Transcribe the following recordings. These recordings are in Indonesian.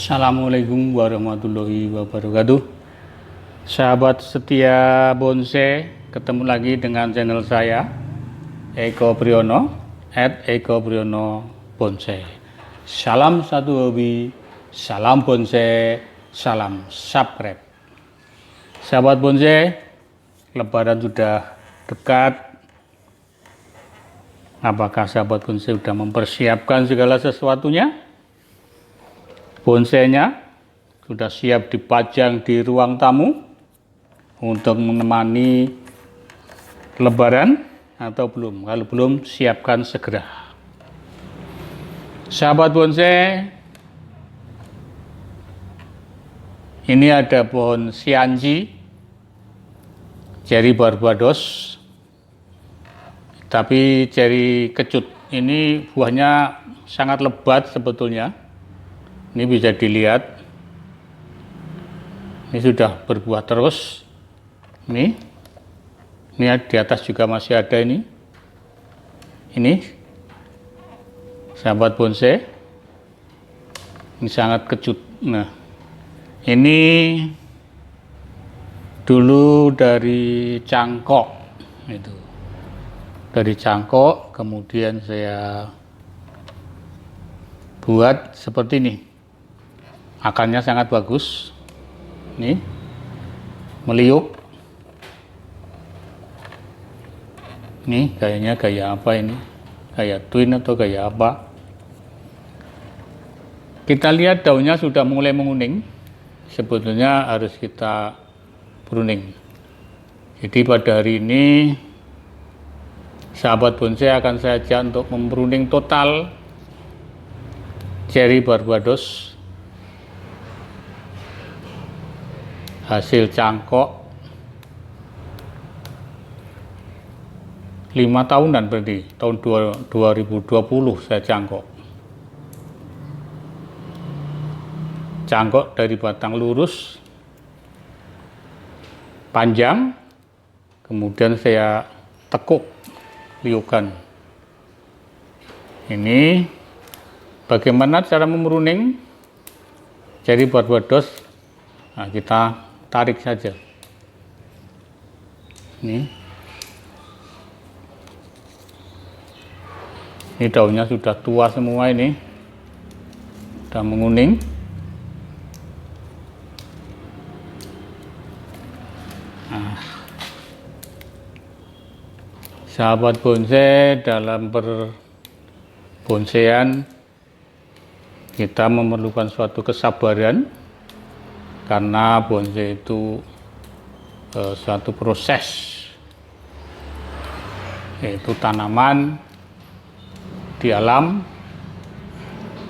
Assalamualaikum warahmatullahi wabarakatuh. Sahabat setia bonsai, ketemu lagi dengan channel saya Eko Priyono @Eko Priyono Bonsai. Salam satu hobi, salam bonsai, salam subscribe. Sahabat bonsai, Lebaran sudah dekat. Apakah sahabat bonsai sudah mempersiapkan segala sesuatunya? Bonsainya sudah siap dipajang di ruang tamu untuk menemani Lebaran atau belum? Kalau belum, siapkan segera. Sahabat bonsai, ini ada pohon Xianji, cherry Barbados, tapi cherry kecut. Ini buahnya sangat lebat sebetulnya. Ini bisa dilihat, ini sudah berbuah terus. Ini di atas juga masih ada ini sahabat bonsai, ini sangat kecut. Nah, ini dulu dari cangkok, itu dari cangkok, kemudian saya buat seperti ini. Akarnya sangat bagus, ini meliuk. Ini gayanya gaya apa ini? Gaya twin atau gaya apa? Kita lihat daunnya sudah mulai menguning. Sebetulnya harus kita pruning. Jadi pada hari ini sahabat bonsai akan saya ajak untuk mempruning total cherry Barbados hasil cangkok 5 tahunan, berarti tahun 2020 saya cangkok dari batang lurus panjang, kemudian saya tekuk liukan. Ini bagaimana cara memruning cherry Barbados. Nah, kita tarik saja. Ini daunnya sudah tua semua, ini sudah menguning. Nah, sahabat bonsai, dalam berbonsaian kita memerlukan suatu kesabaran, karena bonsai itu suatu proses, yaitu tanaman di alam,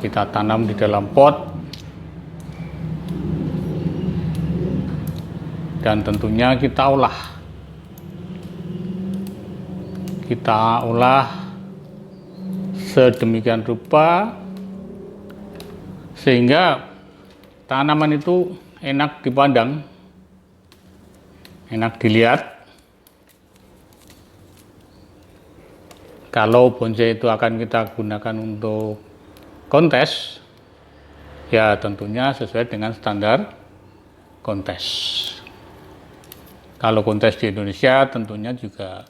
kita tanam di dalam pot, dan tentunya kita olah sedemikian rupa sehingga tanaman itu enak dipandang, enak dilihat. Kalau bonsai itu akan kita gunakan untuk kontes, ya tentunya sesuai dengan standar kontes. Kalau kontes di Indonesia tentunya juga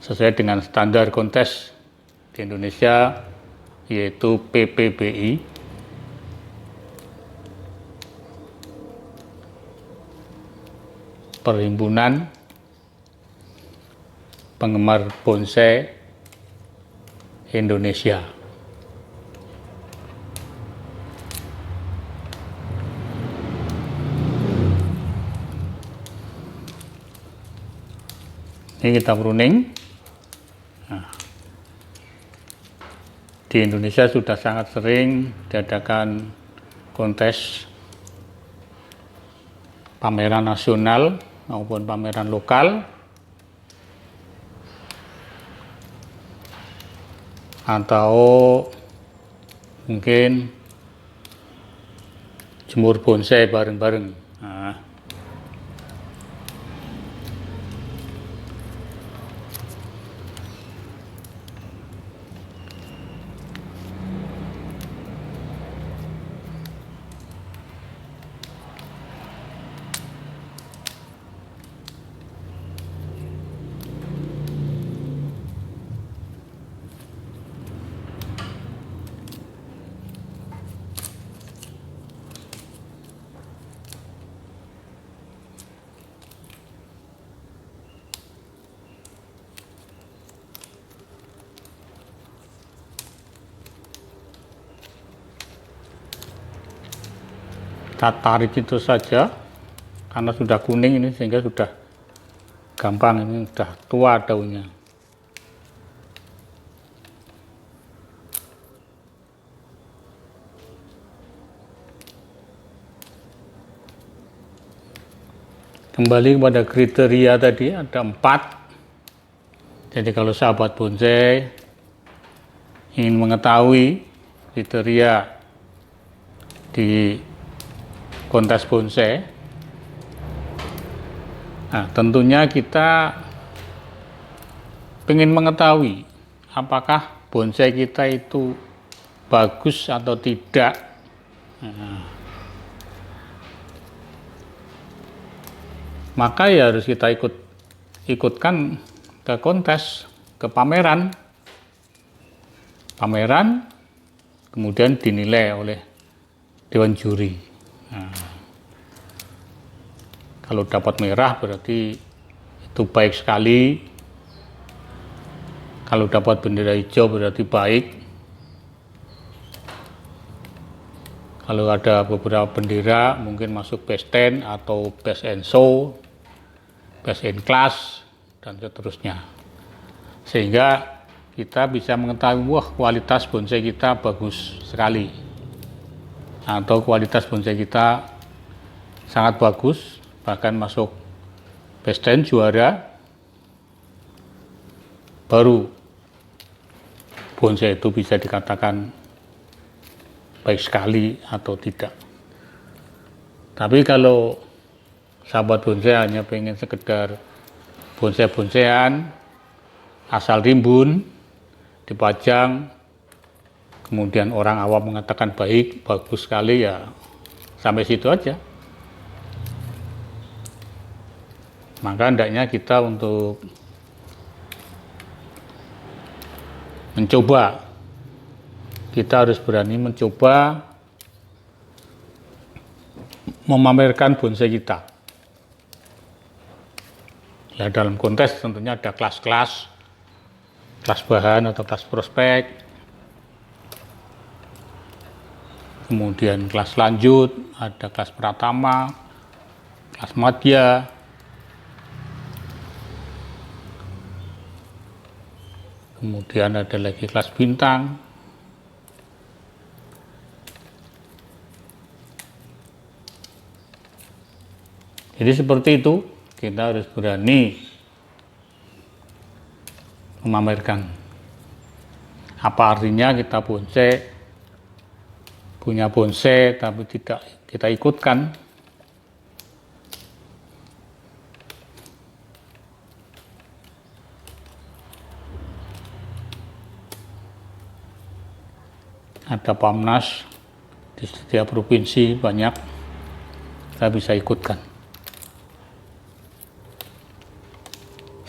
sesuai dengan standar kontes di Indonesia, yaitu PPBI. Perhimpunan Penggemar Bonsai Indonesia. Ini kita pruning. Nah, di Indonesia sudah sangat sering diadakan kontes pameran nasional maupun pameran lokal, atau mungkin jemur bonsai bareng-bareng. Nah, kita tarik itu saja karena sudah kuning ini, sehingga sudah gampang, ini sudah tua daunnya. Kembali kepada kriteria tadi, ada 4. Jadi kalau sahabat bonsai ingin mengetahui kriteria di kontes bonsai, nah tentunya kita ingin mengetahui apakah bonsai kita itu bagus atau tidak. Maka ya harus kita ikutkan ke kontes, ke pameran, kemudian dinilai oleh dewan juri. Nah, kalau dapat merah berarti itu baik sekali, kalau dapat bendera hijau berarti baik, kalau ada beberapa bendera mungkin masuk best 10 atau best in show, best in class, dan seterusnya, sehingga kita bisa mengetahui, wah kualitas bonsai kita bagus sekali, atau kualitas bonsai kita sangat bagus, bahkan masuk best 10 juara, baru bonsai itu bisa dikatakan baik sekali atau tidak. Tapi kalau sahabat bonsai hanya pengen sekedar bonsai-bonsaian asal rimbun dipajang, kemudian orang awam mengatakan baik, bagus sekali, ya sampai situ aja. Maka hendaknya kita untuk mencoba, kita harus berani mencoba memamerkan bonsai kita. Ya dalam kontes tentunya ada kelas-kelas, kelas bahan atau kelas prospek, kemudian kelas lanjut, ada kelas pratama, kelas madya, kemudian ada lagi kelas bintang. Jadi seperti itu, kita harus berani memamerkan. Apa artinya kita bonsai, punya bonsai tapi tidak kita ikutkan? Ada PAMNAS di setiap provinsi banyak, kita bisa ikutkan.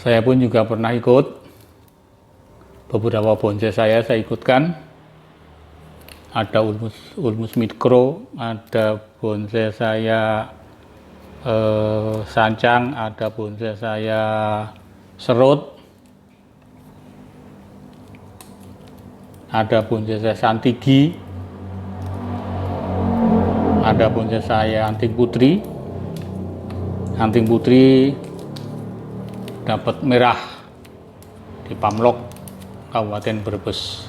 Saya pun juga pernah ikut, beberapa bonsai saya ikutkan. Ada ulmus mikro, ada bonsai saya sancang, ada bonsai saya serut, ada bonsai saya santigi, ada bonsai saya anting putri. Anting putri dapat merah di Pamlok, Kabupaten Brebes.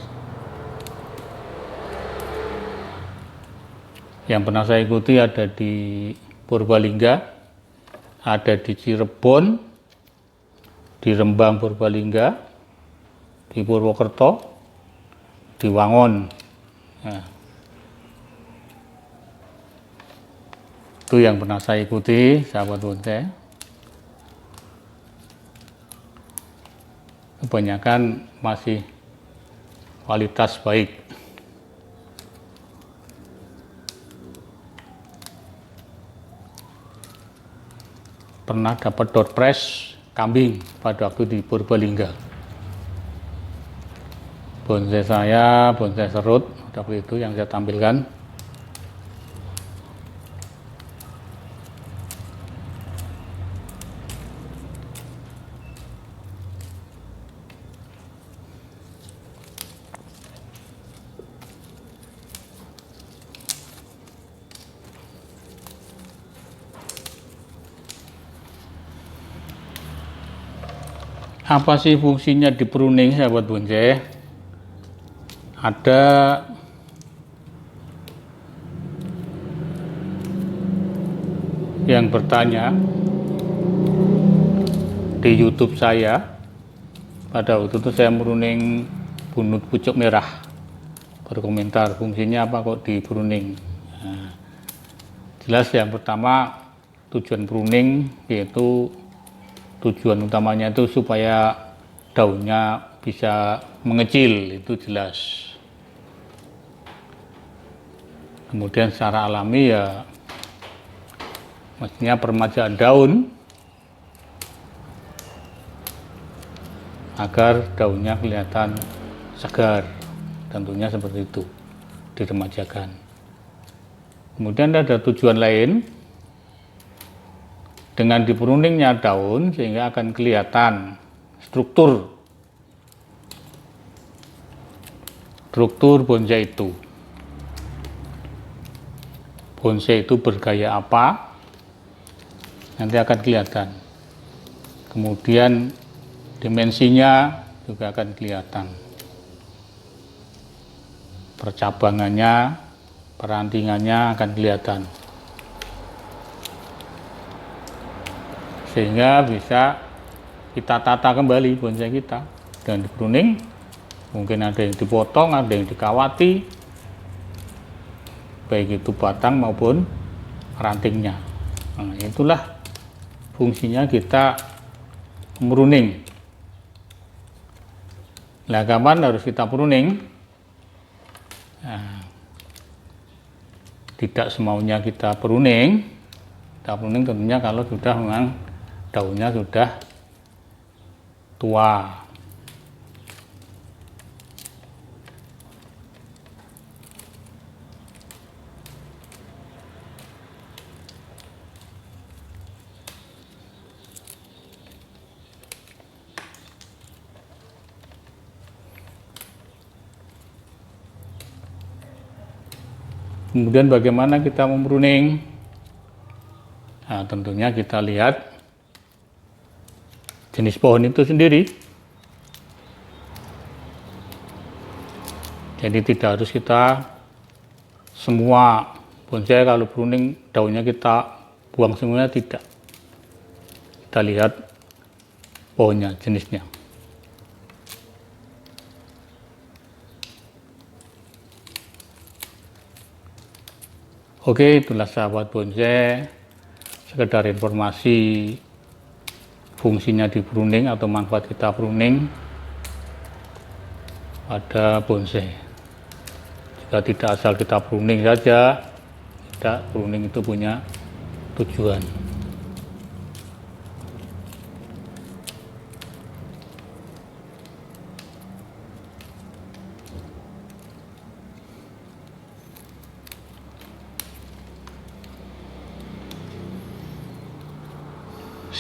Yang pernah saya ikuti ada di Purbalingga, ada di Cirebon, di Rembang Purbalingga, di Purwokerto, di Wangon. Nah, itu yang pernah saya ikuti, sahabat bonsai. Kebanyakan masih kualitas baik. Pernah dapat door prize kambing pada waktu di Purbalingga. Bonsai saya, bonsai serut, waktu itu yang saya tampilkan. Apa sih fungsinya di pruning, sahabat bonsai? Ada yang bertanya di YouTube saya pada waktu itu saya pruning bunut pucuk merah, berkomentar fungsinya apa kok di pruning. Nah, jelas yang pertama tujuan pruning yaitu tujuan utamanya itu supaya daunnya bisa mengecil, itu jelas. Kemudian secara alami ya maksudnya permajaan daun agar daunnya kelihatan segar, tentunya seperti itu diremajakan. Kemudian ada tujuan lain dengan dipruningnya daun sehingga akan kelihatan struktur bonsai itu. Bonsai itu bergaya apa? Nanti akan kelihatan. Kemudian dimensinya juga akan kelihatan. Percabangannya, perantingannya akan kelihatan. Sehingga bisa kita tata kembali bonsai kita dengan pruning. Mungkin ada yang dipotong, ada yang dikawati, baik itu batang maupun rantingnya. Nah, itulah fungsinya kita pruning. Nah, kapan harus kita pruning? Nah, tidak semaunya kita pruning. Kita pruning tentunya kalau sudah memang daunnya sudah tua. Kemudian bagaimana kita mempruning? Nah, tentunya kita lihat jenis pohon itu sendiri. Jadi tidak harus kita semua bonsai kalau pruning daunnya kita buang semuanya, tidak. Kita lihat pohonnya, jenisnya. Oke, itulah sahabat bonsai, sekedar informasi fungsinya di pruning atau manfaat kita pruning pada bonsai. Jika tidak asal kita pruning saja, tidak, pruning itu punya tujuan.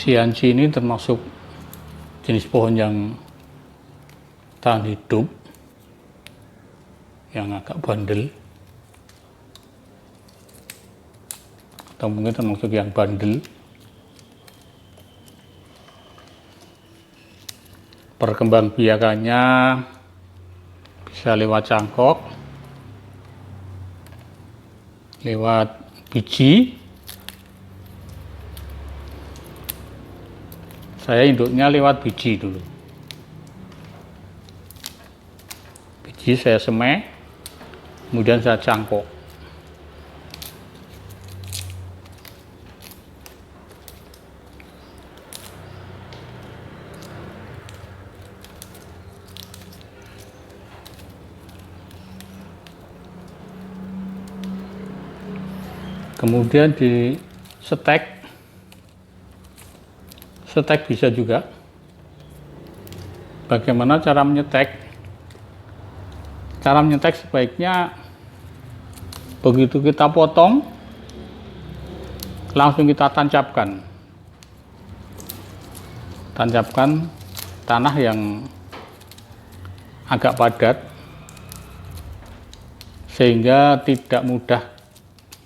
Sianci ini termasuk jenis pohon yang tahan hidup, yang agak bandel, atau mungkin termasuk yang bandel. Perkembangbiakannya bisa lewat cangkok, lewat biji. Saya induknya lewat biji dulu. Biji saya semai, kemudian saya cangkok. Kemudian di setek bisa juga. Bagaimana cara menyetek? Cara menyetek sebaiknya begitu kita potong langsung kita tancapkan tanah yang agak padat sehingga tidak mudah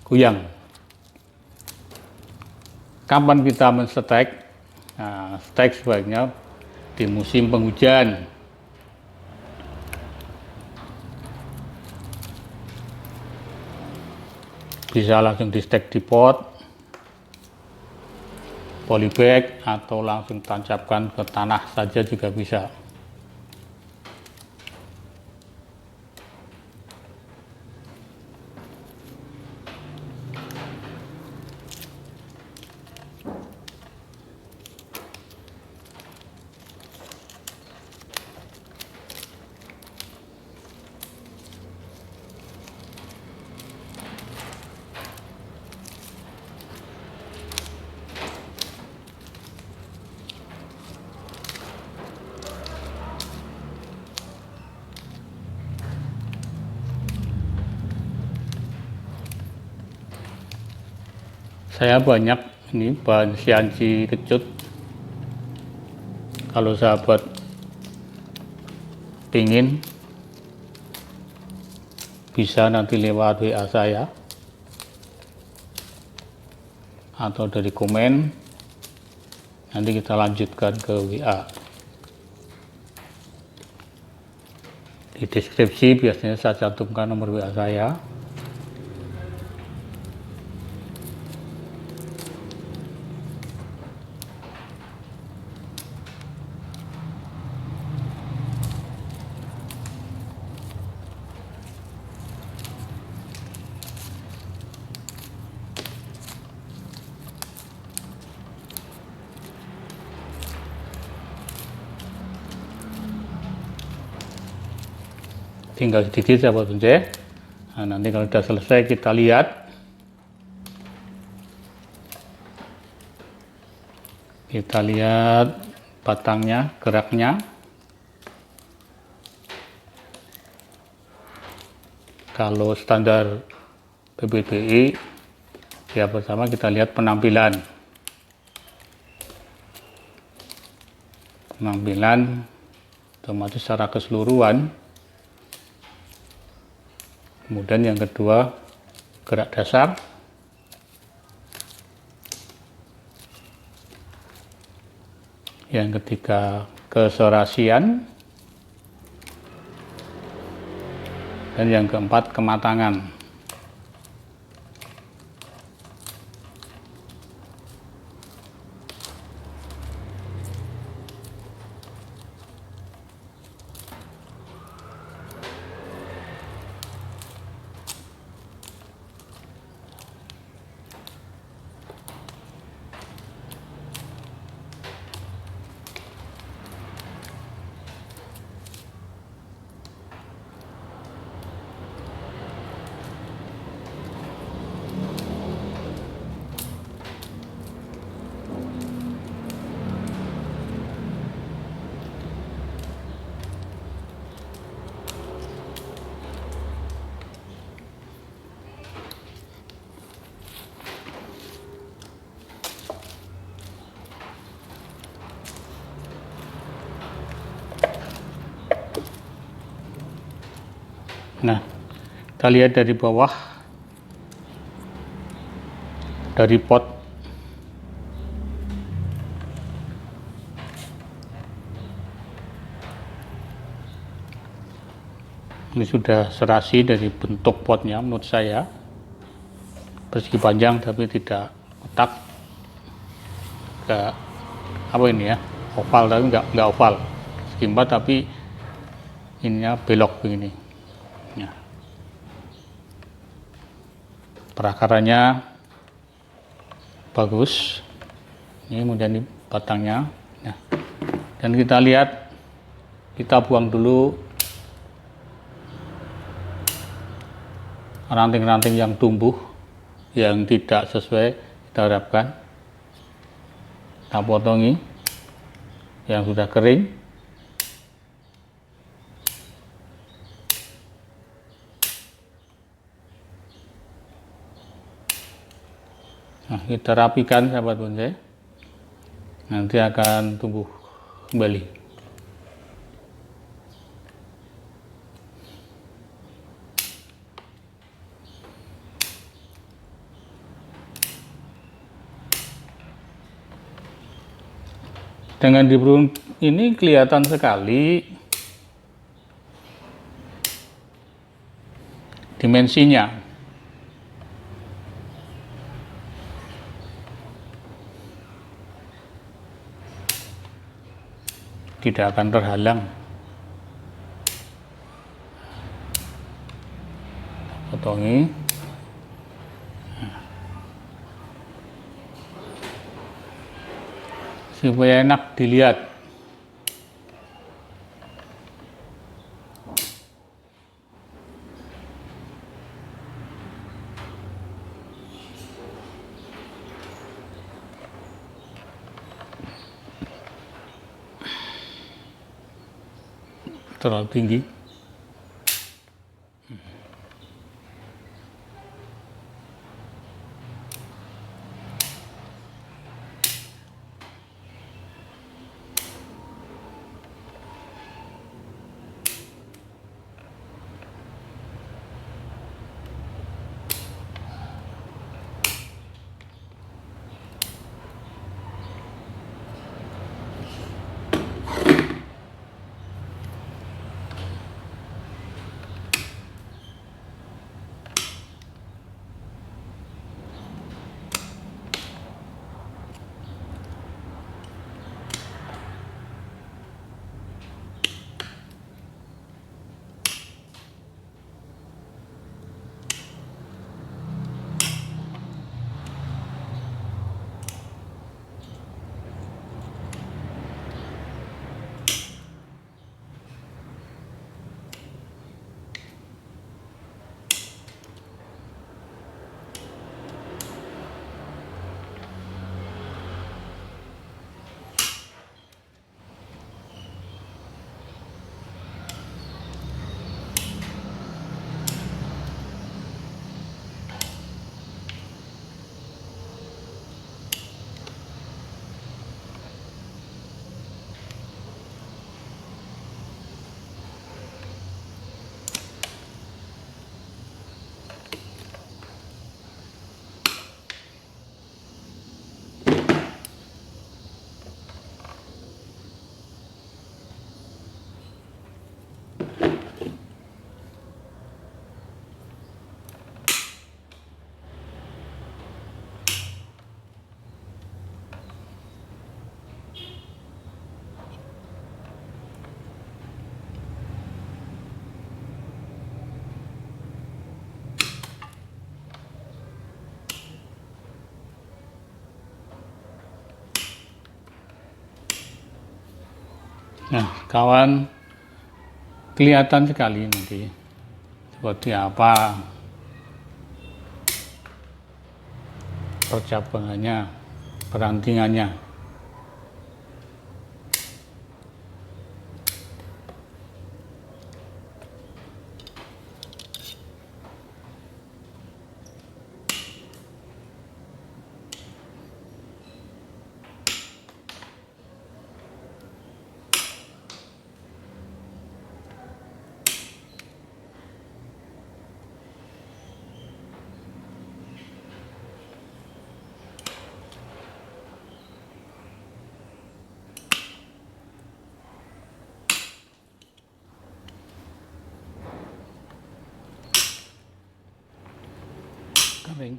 goyang. Kapan kita mensetek? Nah, stek sebaiknya di musim penghujan. Bisa langsung di stek di pot, polybag, atau langsung tancapkan ke tanah saja juga bisa. Saya banyak ini bahan CNC kecut. Kalau sahabat pingin, bisa nanti lewat WA saya atau dari komen, nanti kita lanjutkan ke WA. Di deskripsi biasanya saya cantumkan nomor WA saya. Tinggal sedikit sahabat bonce. Nah, nanti kalau sudah selesai kita lihat. Kita lihat batangnya, geraknya. Kalau standar PBBI, ya pertama kita lihat penampilan. Penampilan otomatis secara keseluruhan. Kemudian yang kedua, gerak dasar. Yang ketiga, keserasian. Dan yang keempat, kematangan. Nah, kita lihat dari bawah, dari pot. Ini sudah serasi dari bentuk potnya menurut saya. Persegi panjang tapi tidak kotak. Enggak apa ini ya, oval tapi enggak oval. Persegi 4 tapi ininya belok begini. Ya. Perakarannya bagus. Ini kemudian di batangnya. Nah, dan kita lihat, kita buang dulu ranting-ranting yang tumbuh yang tidak sesuai kita harapkan. Kita potongi yang sudah kering. Nah, kita rapikan sahabat bonsai, nanti akan tumbuh kembali. Dengan ini kelihatan sekali dimensinya. Tidak akan terhalang. Potongi. Supaya enak dilihat. Terlalu tinggi. Nah, kawan, kelihatan sekali nanti seperti apa percabangannya, perantingannya. Kering.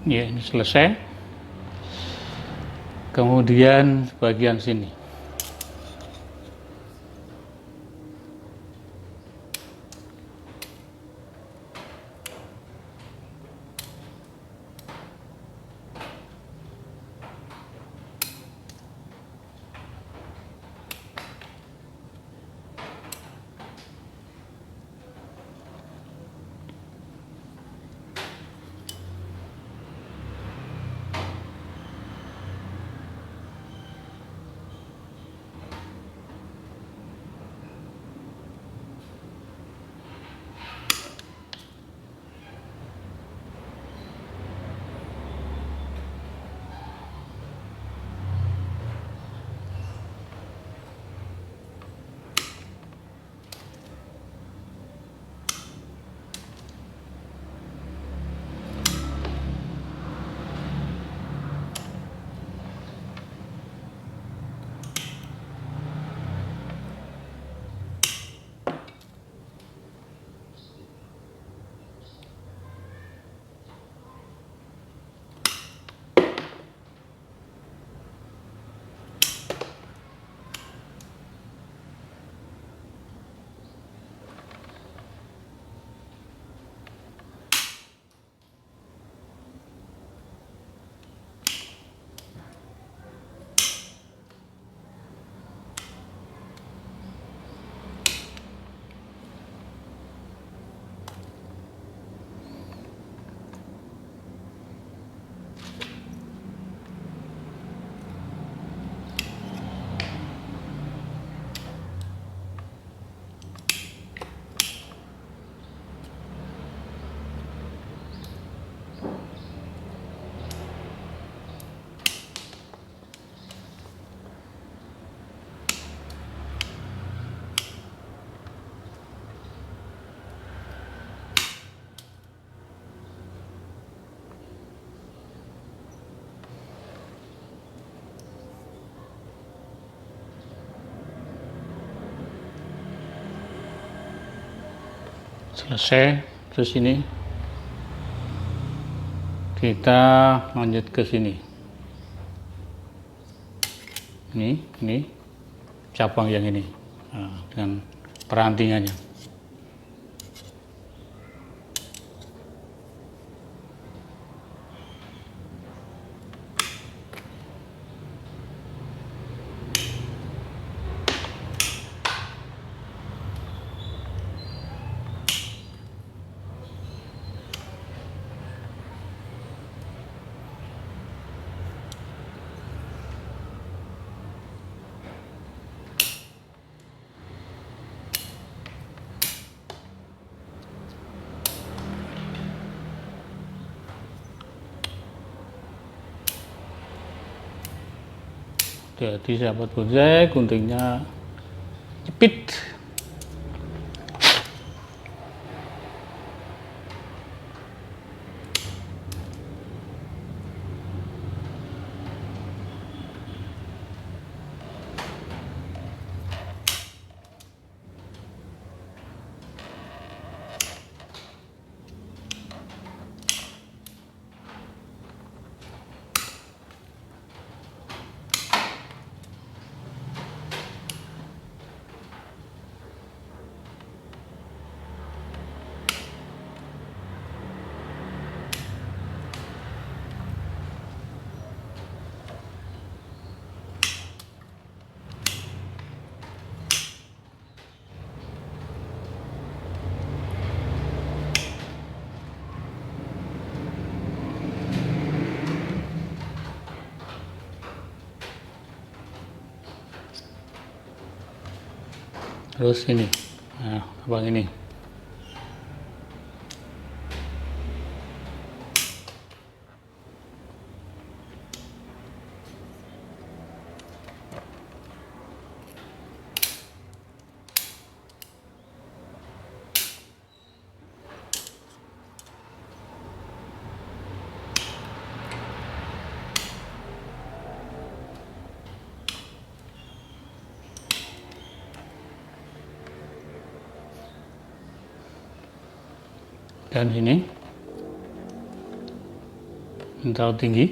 Ya, ini selesai. Kemudian bagian sini. selesai. Terus ini kita lanjut ke sini. Ini cabang yang ini, nah, dengan perantingannya. Jadi sahabat bonsai, guntingnya jepit. Terus ini, nah, abang ini. Dan sini terlalu tinggi.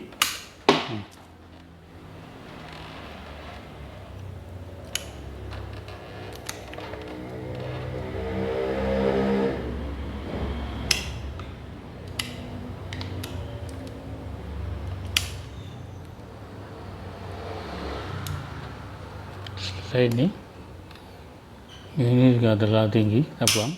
Selesai ini juga terlalu tinggi, kita buang.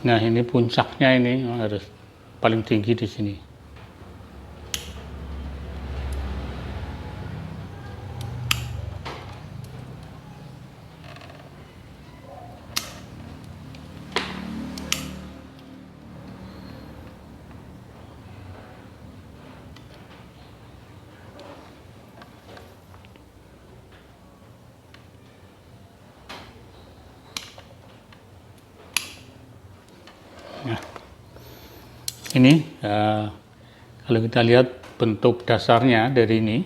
Nah, ini puncaknya ini harus paling tinggi di sini. Nah, ini kalau kita lihat bentuk dasarnya dari ini,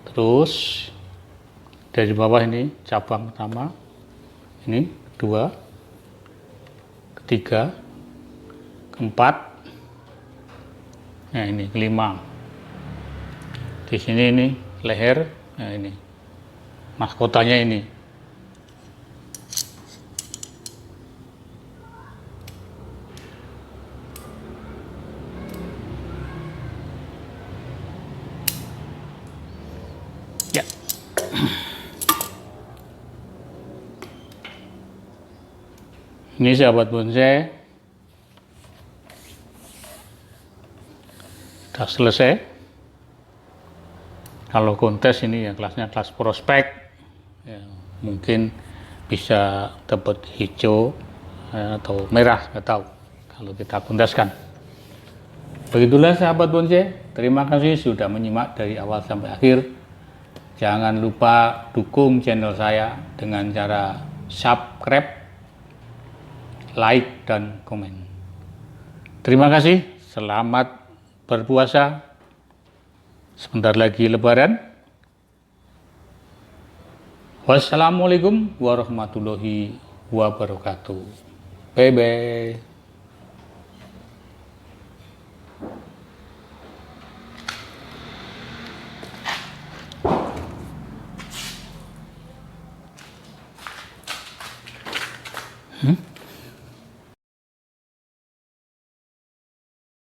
terus dari bawah ini cabang pertama, ini kedua, ketiga, keempat, nah ini kelima. Di sini ini leher, nah ini mahkotanya ini. Ya. Ini sahabat bonsai sudah selesai. Kalau kontes ini ya kelasnya kelas prospek, ya, mungkin bisa dapat hijau atau merah, nggak tahu kalau kita konteskan. Begitulah sahabat bonsai, terima kasih sudah menyimak dari awal sampai akhir. Jangan lupa dukung channel saya dengan cara subscribe, like, dan komen. Terima kasih, selamat berpuasa. Sebentar lagi lebaran. Wassalamualaikum warahmatullahi wabarakatuh. Bye bye. Hmm?